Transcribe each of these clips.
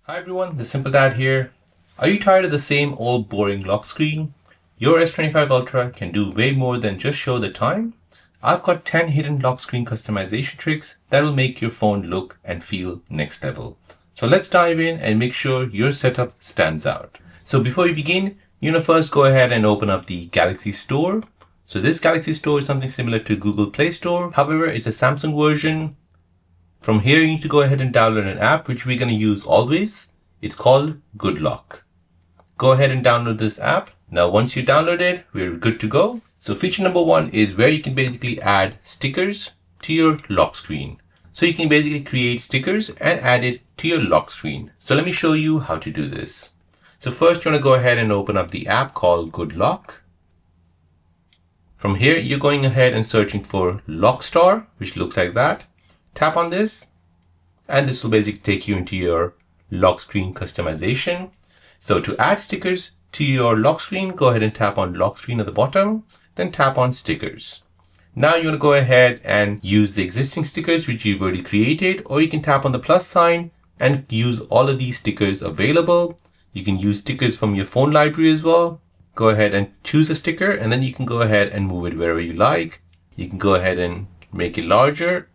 Hi everyone, the Simple Dad here. Are you tired of the same old boring lock screen? Your S25 Ultra can do way more than just show the time. I've got 10 hidden lock screen customization tricks that will make your phone look and feel next level. So let's dive in and make sure your setup stands out. So before we begin, first go ahead and open up the Galaxy Store. So this Galaxy Store is something similar to Google Play Store. However, it's a Samsung version. From here, you need to go ahead and download an app, which we're going to use always. It's called Good Lock. Go ahead and download this app. Now, once you download it, we're good to go. So feature number one is where you can basically add stickers to your lock screen. So you can basically create stickers and add it to your lock screen. So let me show you how to do this. So first, you want to go ahead and open up the app called Good Lock. From here, you're going ahead and searching for Lockstar, which looks like that. Tap on this, and this will basically take you into your lock screen customization. So to add stickers to your lock screen, go ahead and tap on lock screen at the bottom, then tap on stickers. Now you want to go ahead and use the existing stickers which you've already created, or you can tap on the plus sign and use all of these stickers available. You can use stickers from your phone library as well. Go ahead and choose a sticker, and then you can go ahead and move it wherever you like. You can go ahead and make it larger,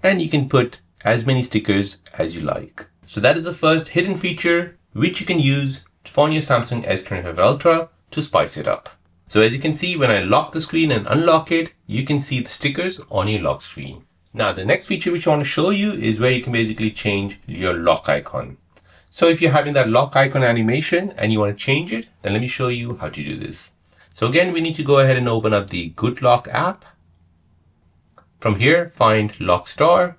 and you can put as many stickers as you like. So that is the first hidden feature which you can use on your Samsung S25 Ultra to spice it up. So as you can see, when I lock the screen and unlock it, you can see the stickers on your lock screen. Now the next feature which I want to show you is where you can basically change your lock icon. So if you're having that lock icon animation and you want to change it, then let me show you how to do this. So again, we need to go ahead and open up the Good Lock app. From here, find Lockstar.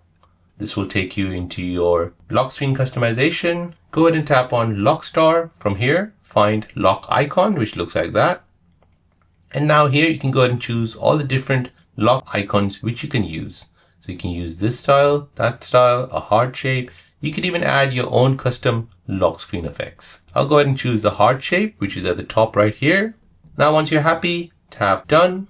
This will take you into your lock screen customization. Go ahead and tap on Lockstar. From here, find Lock Icon, which looks like that. And now here you can go ahead and choose all the different lock icons which you can use. So you can use this style, that style, a heart shape. You can even add your own custom lock screen effects. I'll go ahead and choose the heart shape, which is at the top right here. Now, once you're happy, tap Done.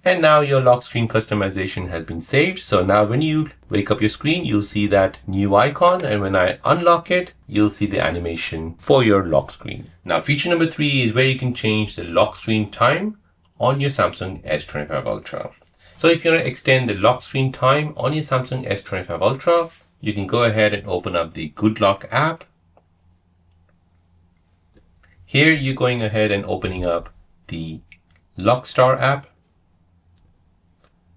And now your lock screen customization has been saved. So now when you wake up your screen, you'll see that new icon. And when I unlock it, you'll see the animation for your lock screen. Now, feature number 3 is where you can change the lock screen time on your Samsung S25 Ultra. So if you want to extend the lock screen time on your Samsung S25 Ultra, you can go ahead and open up the Good Lock app. Here you're going ahead and opening up the Lockstar app.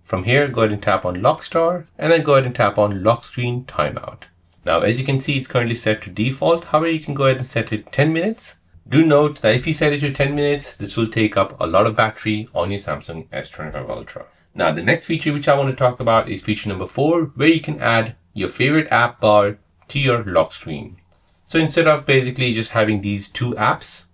From here, go ahead and tap on Lockstar, and then go ahead and tap on Lock Screen Timeout. Now, as you can see, it's currently set to default. However, you can go ahead and set it 10 minutes. Do note that if you set it to 10 minutes, this will take up a lot of battery on your Samsung S25 Ultra. Now, the next feature which I want to talk about is feature number 4, where you can add your favorite app bar to your lock screen. So instead of basically just having these two apps,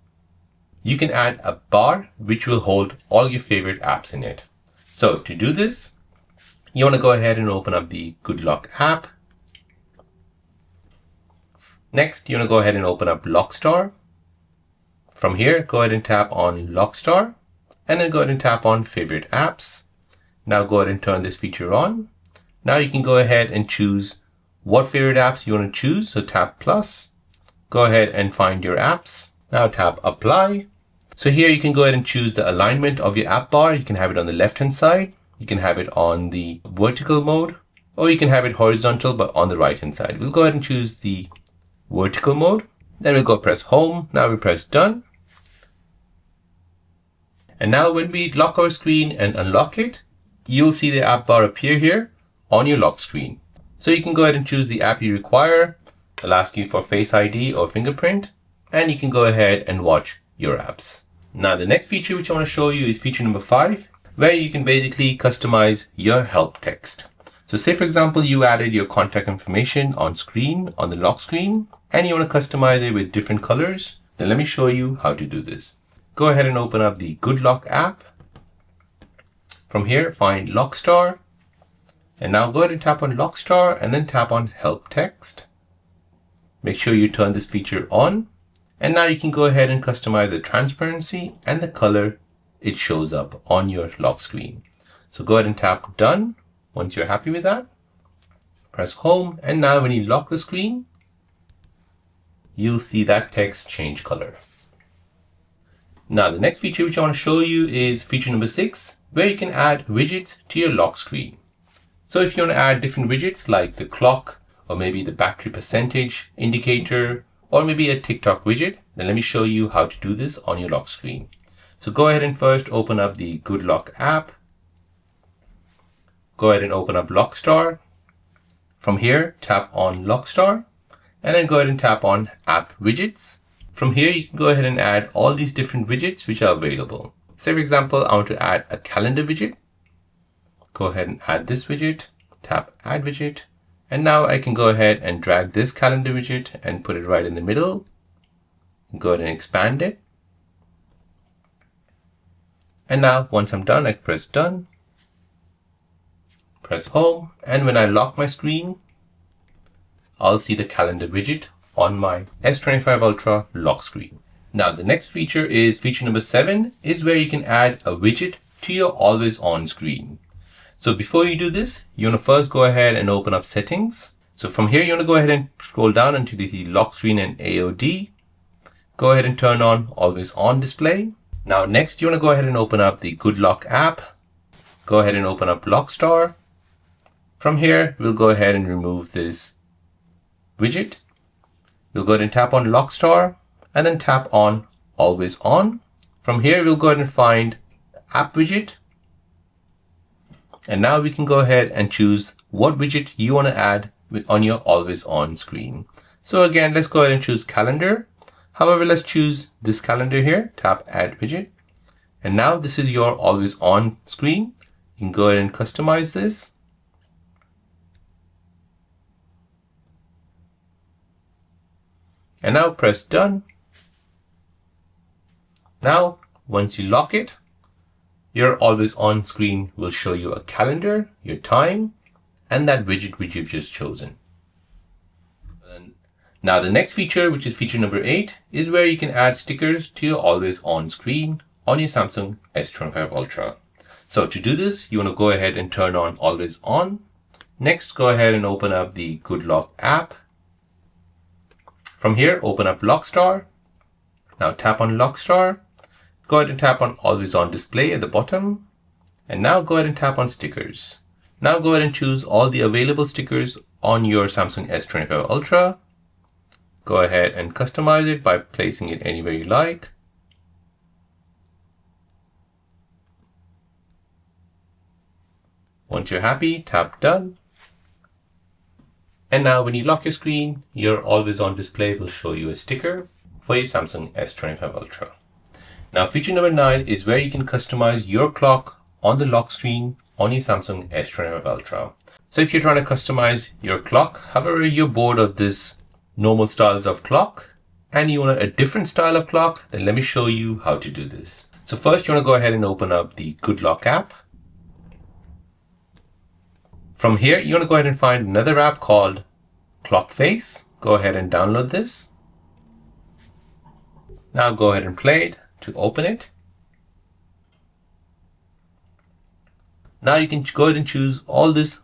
you can add a bar which will hold all your favorite apps in it. So to do this, you want to go ahead and open up the Good Lock app. Next, you want to go ahead and open up Lockstar. From here, go ahead and tap on Lockstar, and then go ahead and tap on Favorite Apps. Now go ahead and turn this feature on. Now you can go ahead and choose what favorite apps you want to choose. So tap plus, go ahead and find your apps. Now tap Apply. So here you can go ahead and choose the alignment of your app bar. You can have it on the left-hand side. You can have it on the vertical mode, or you can have it horizontal, but on the right-hand side. We'll go ahead and choose the vertical mode. Then we'll go press Home. Now we press Done. And now when we lock our screen and unlock it, you'll see the app bar appear here on your lock screen. So you can go ahead and choose the app you require. It'll ask you for Face ID or fingerprint, and you can go ahead and watch your apps. Now, the next feature which I want to show you is feature number 5, where you can basically customize your help text. So say, for example, you added your contact information on the lock screen, and you want to customize it with different colors. Then let me show you how to do this. Go ahead and open up the Good Lock app. From here, find Lockstar. And now go ahead and tap on Lockstar and then tap on Help Text. Make sure you turn this feature on. And now you can go ahead and customize the transparency and the color it shows up on your lock screen. So go ahead and tap Done once you're happy with that. press home, and now when you lock the screen, you'll see that text change color. Now the next feature which I want to show you is feature number 6, where you can add widgets to your lock screen. So if you want to add different widgets like the clock, or maybe the battery percentage indicator, or maybe a TikTok widget, then let me show you how to do this on your lock screen. So go ahead and first open up the Good Lock app. Go ahead and open up Lockstar. From here, tap on Lockstar, and then go ahead and tap on App Widgets. From here, you can go ahead and add all these different widgets which are available. Say for example, I want to add a calendar widget. Go ahead and add this widget, tap Add Widget. And now I can go ahead and drag this calendar widget and put it right in the middle. Go ahead and expand it. And now once I'm done, I press done, press home. And when I lock my screen, I'll see the calendar widget on my S25 Ultra lock screen. Now the next feature is feature number 7, is where you can add a widget to your always on screen. So before you do this, you want to first go ahead and open up settings. So from here, you want to go ahead and scroll down into the lock screen and AOD. Go ahead and turn on always on display. Now next, you want to go ahead and open up the Good Lock app. Go ahead and open up Lockstar. From here, we'll go ahead and remove this widget. We'll go ahead and tap on Lockstar and then tap on Always On. From here, we'll go ahead and find App Widget. And now we can go ahead and choose what widget you want to add on your Always On screen. So again, let's go ahead and choose Calendar. However, let's choose this calendar here, tap Add Widget. And now this is your Always On screen. You can go ahead and customize this. And now press done. Now, once you lock it, your always on screen will show you a calendar, your time, and that widget which you've just chosen. Now the next feature, which is feature number 8, is where you can add stickers to your always on screen on your Samsung S25 Ultra. So to do this, you want to go ahead and turn on always on. Next, go ahead and open up the Good Lock app. From here, open up Lockstar. Now tap on Lockstar. Go ahead and tap on Always On Display at the bottom. And now go ahead and tap on Stickers. Now go ahead and choose all the available stickers on your Samsung S25 Ultra. Go ahead and customize it by placing it anywhere you like. Once you're happy, tap Done. And now when you lock your screen, your always on display will show you a sticker for your Samsung S25 Ultra. Now feature number 9 is where you can customize your clock on the lock screen on your Samsung S25 Ultra. So if you're trying to customize your clock, however you're bored of this normal styles of clock and you want a different style of clock, then let me show you how to do this. So first you want to go ahead and open up the Good Lock app. From here, you want to go ahead and find another app called Clock Face. Go ahead and download this. Now go ahead and play it to open it. Now you can go ahead and choose all these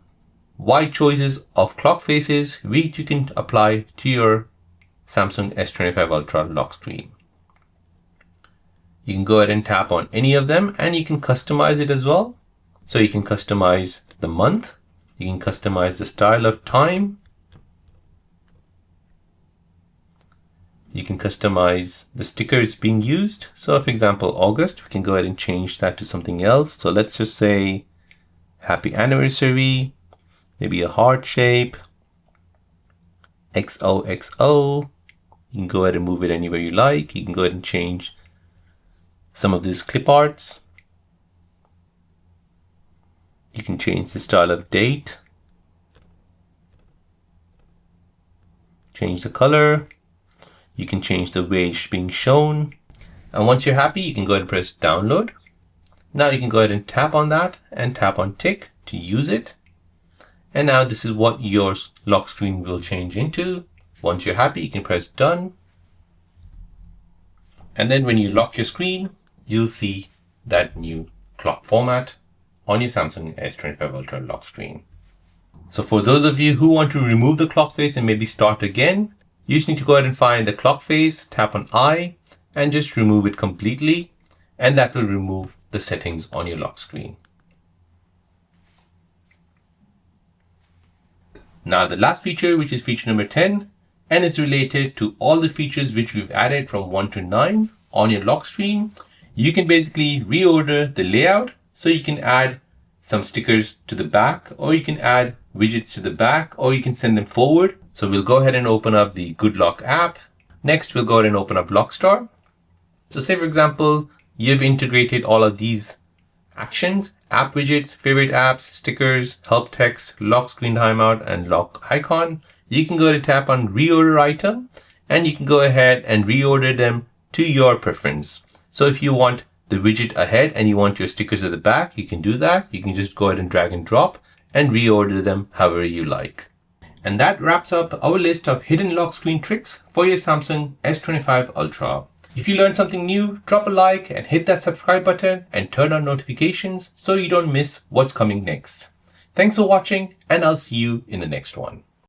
wide choices of clock faces which you can apply to your Samsung S25 Ultra lock screen. You can go ahead and tap on any of them and you can customize it as well. So you can customize the month. You can customize the style of time. You can customize the stickers being used. So for example, August, we can go ahead and change that to something else. So let's just say happy anniversary, maybe a heart shape, XOXO. You can go ahead and move it anywhere you like. You can go ahead and change some of these clip arts. You can change the style of date, change the color, you can change the way it's being shown. And once you're happy, you can go ahead and press download. Now you can go ahead and tap on that and tap on tick to use it. And now this is what your lock screen will change into. Once you're happy, you can press done. And then when you lock your screen, you'll see that new clock format on your Samsung S25 Ultra lock screen. So for those of you who want to remove the clock face and maybe start again, you just need to go ahead and find the clock face, tap on I, and just remove it completely. And that will remove the settings on your lock screen. Now the last feature, which is feature number 10, and it's related to all the features which we've added from 1 to 9 on your lock screen. You can basically reorder the layout, so you can add some stickers to the back, or you can add widgets to the back, or you can send them forward. So we'll go ahead and open up the Good Lock app. Next, we'll go ahead and open up Lockstar. So say for example, you've integrated all of these actions, app widgets, favorite apps, stickers, help text, lock screen timeout, and lock icon. You can go to tap on reorder item, and you can go ahead and reorder them to your preference. So if you want the widget ahead and you want your stickers at the back, you can do that. You can just go ahead and drag and drop and reorder them however you like. And that wraps up our list of hidden lock screen tricks for your Samsung S25 Ultra. If you learned something new, drop a like and hit that subscribe button and turn on notifications so you don't miss what's coming next. Thanks for watching, and I'll see you in the next one.